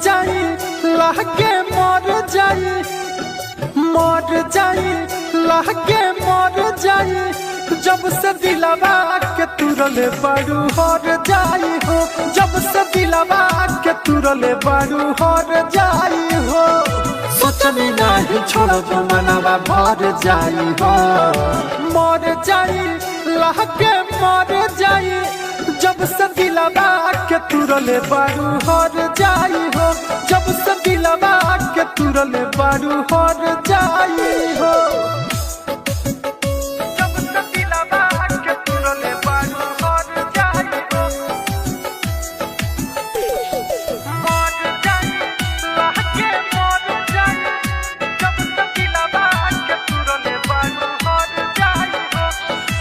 जाई लहके मर जाई, मर जाई लहके मर जाई, जब से दिलवा के तुरले बारू हर जाई हो, जब से दिलवा के तुरले बारू हर जाई हो। सोचनी नहीं छोड़ब मनवा भर जाई हो, मर जाई लहके मर जाई, जब से दिलवा के तुरले बारू हर जाई हो, जब से दिलवा के तुरले बारू हर जाई हो।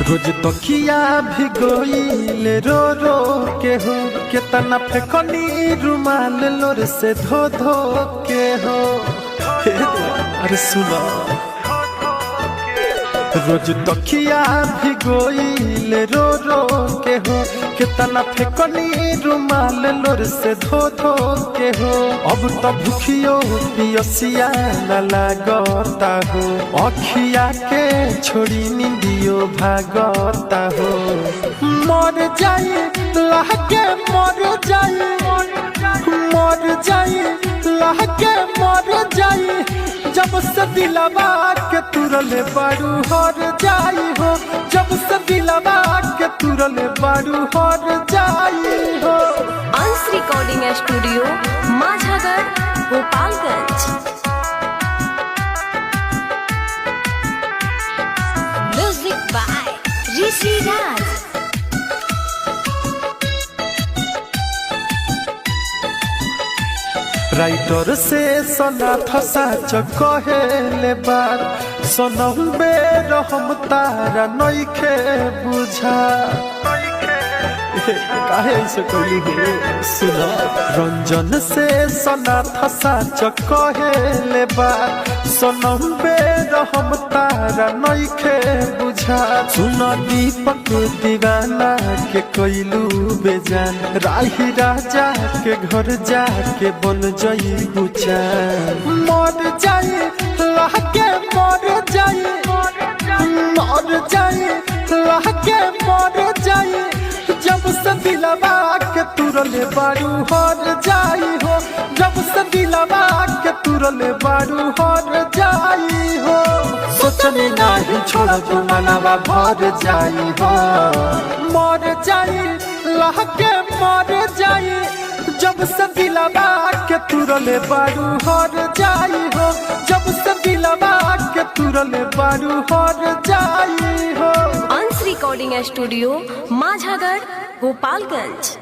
रोज तकिया भिगोइल रो रो के हो, केतना फेकनी रुमाल लोर से धो धो के हो। अरे सुनो, रोज तकिया भिगोइल रो रो के हो, केतना फेकनी रुमाल लोर से धो धो के हो। अब तो भूखियो पियसिया न लागता हो, अखिया के छोड़ी निंदियो भागता हो। मर जाई लहके मर जाई, मर जाई लहके मर जाई, जब से दिलवा के तुरले बारू हर जाई हो, जब से दिलवा के तुरले बारू हर जाई हो। Ansh recording studio Majhagarh Gopalganj. Music by Rishi Raj. Writer से सना फसा कहेले बार, सनम बेर हम तारा नइखे बुझा। काहे से कोई हो सुना, रंजन से सना फसा कहेले बार, सनम बेर हम तारा नइखे बुझा। सुना दीपक दीवाना के कोइलू बेजान, राही राजा के घर जाके बन जाई बुचान। मर जाई लहके मर जाई, मर जाई लहके मर जाई, जब से दिलवा के तुरले बारू हर जाई हो, जब से दिलवा के तुरले बारू हर जाई हो। सोचनी नहीं छोड़ब मनवा भर जाई हो, मर जाई लहके मर जाई, जब से दिलवा के तुरले बारू हर जाई हो, जब से दिलवा के तुरले बारू हर जाई हो। Ansh recording studio Majhagarh Gopalganj.